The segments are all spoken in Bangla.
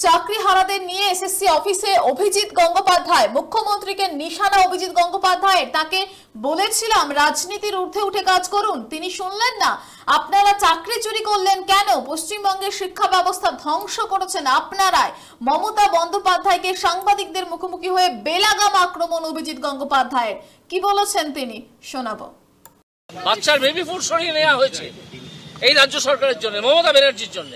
চাকরি হারাদের নিয়ে এসএসসি অফিসে অভিজিৎ গঙ্গোপাধ্যায়, মুখ্যমন্ত্রীকে নিশানা অভিজিৎ গঙ্গোপাধ্যায়, তাকে বলেছিলাম রাজনীতির ঊর্ধ্বে উঠে কাজ করুন, তিনি শুনলেন না। আপনারা চাকরি চুরি করলেন কেন? পশ্চিমবঙ্গের শিক্ষা ব্যবস্থা ধ্বংস করেছেন আপনারাই। মমতা বন্দ্যোপাধ্যায়কে সাংবাদিকদের মুখোমুখি হয়ে বেলাগাম আক্রমণ অভিজিৎ গঙ্গোপাধ্যায়ের। কি বলেছেন তিনি শোনাবো। বাচ্চার বেবি ফুড সরিয়ে নেওয়া হয়েছে এই রাজ্য সরকারের জন্য, মমতা ব্যানার্জির জন্য।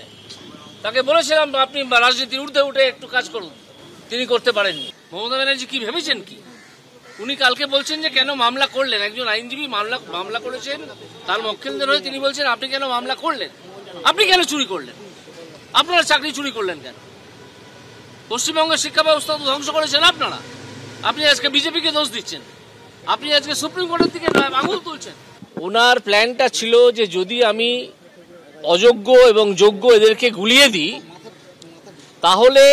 তাকে বলেছিলাম আপনি রাজনীতির ঊর্ধ্বে উঠে একটু কাজ করুন, তিনি করতে পারেননি। মমতা ব্যানার্জি কি ভেবেছেন কি? উনি কালকে বলছেন যে কেন মামলা করলেন, একজন আইনজীবী মামলা করেছেন, তার মক্কেলদের হয়ে তিনি বলছেন আপনি কেন মামলা করলেন, আপনি কেন চুরি করলেন, আপনারা চাকরি চুরি করলেন কেন? পশ্চিমবঙ্গের শিক্ষা ব্যবস্থা তো ধ্বংস করেছেন আপনারা। আপনি আজকে বিজেপিকে দোষ দিচ্ছেন, আপনি আজকে সুপ্রিম কোর্টের দিকে আঙুল তুলছেন। ওনার প্ল্যানটা ছিল যে যদি আমি অযোগ্য এবং যোগ্য এদেরকে গুলিয়ে দিই, তাহলে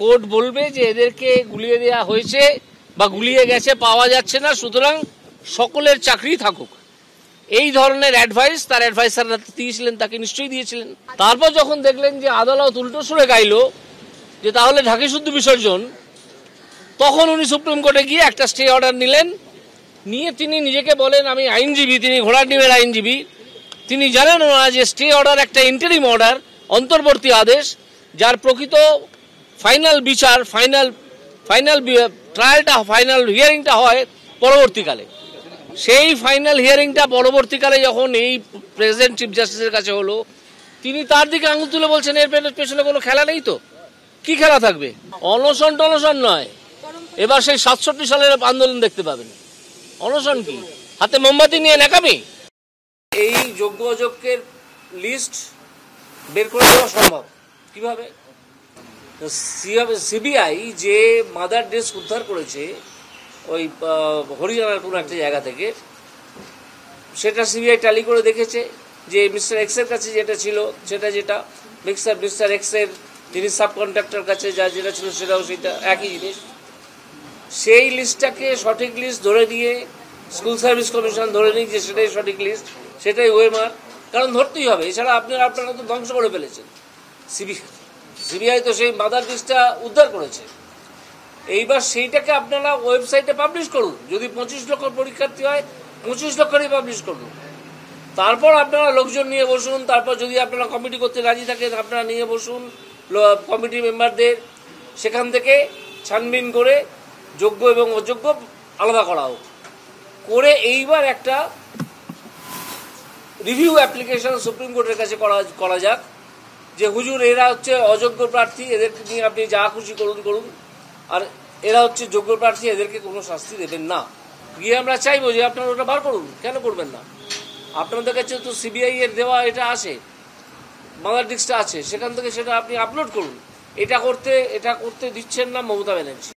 কোর্ট বলবে যে এদেরকে গুলিয়ে দেওয়া হয়েছে বা গুলিয়ে গেছে, পাওয়া যাচ্ছে না, সুতরাং সকলের চাকরি থাকুক। এই ধরনের অ্যাডভাইস তার অ্যাডভাইসাররা দিয়েছিলেন, তাকে নিশ্চয়ই দিয়েছিলেন। তারপর যখন দেখলেন যে আদালত উল্টো সুরে গাইল যে তাহলে ঢাকি শুদ্ধ বিসর্জন, তখন উনি সুপ্রিম কোর্টে গিয়ে একটা স্টে অর্ডার নিলেন। নিয়ে তিনি নিজেকে বলেন আমি আইনজীবী, তিনি ঘোড়ার ডিমের আইনজীবী। তিনি জানেন না যে স্টে অর্ডার একটা ইন্টারিম অর্ডার, অন্তর্বর্তী আদেশ, যার প্রকৃত ফাইনাল বিচার, ফাইনাল ট্রায়ালটা, ফাইনাল হিয়ারিংটা হয় পরবর্তীকালে। সেই ফাইনাল হিয়ারিংটা পরবর্তীকালে যখন এই প্রেসিডেন্ট চিফ জাস্টিসের কাছে হলো, তিনি তার দিকে আঙুল তুলে বলছেন এর পেছনে কোনো খেলা নেই। তো কি খেলা থাকবে? অনশন টনশন নয়, এবার সেই 67 সালের আন্দোলন দেখতে পাবেন। অনশন কি? হাতে মোমবাতি নিয়ে নেকামি? এই যোগ্য অযোগ্যের লিস্ট বের করে দেওয়া সম্ভব কিভাবে? সিবিআই যে মাদার ডেস্ক উদ্ধার করেছে ওই হরিয়ানার কোনো একটা জায়গা থেকে, সেটা সিবিআই ট্যালি করে দেখেছে যে মিস্টার এক্সের কাছে যেটা ছিল যেটা মিস্টার এক্সের যিনি সাব কন্ট্রাক্টর কাছে যেটা ছিল সেটাও সেটা একই জিনিস। সেই লিস্টটাকে সঠিক লিস্ট ধরে নিয়ে স্কুল সার্ভিস কমিশন ধরে নিই যে সেটাই সঠিক লিস্ট, সেটাই ওয়েমার, কারণ ধরতেই হবে, এছাড়া আপনারা তো ধ্বংস করে ফেলেছেন। সিবিআই তো সেই মাদার লিস্টটা উদ্ধার করেছে। এইবার সেইটাকে আপনারা ওয়েবসাইটে পাবলিশ করুন। যদি 25 লক্ষ পরীক্ষার্থী হয়, 25 লক্ষেরই পাবলিশ করুন। তারপর আপনারা লোকজন নিয়ে বসুন, তারপর যদি আপনারা কমিটি করতে রাজি থাকেন আপনারা নিয়ে বসুন কমিটি মেম্বারদের, সেখান থেকে ছানবিন করে যোগ্য এবং অযোগ্য আলাদা করা হোক, করে এইবার একটা রিভিউ অ্যাপ্লিকেশন সুপ্রিম কোর্টের কাছে করা যাক যে হুজুর এরা হচ্ছে অযোগ্য প্রার্থী, এদেরকে নিয়ে আপনি যা খুশি করুন, আর এরা হচ্ছে যোগ্য প্রার্থী, এদেরকে কোনো শাস্তি দেবেন না। গিয়ে আমরা চাইবো যে আপনারা ওটা বার করুন, কেন করবেন না? আপনাদের কাছে তো সিবিআই এর দেওয়া এটা আছে, মাদার ডিস্কটা আছে, সেখান থেকে সেটা আপনি আপলোড করুন। এটা করতে দিচ্ছেন না মমতা ব্যানার্জি।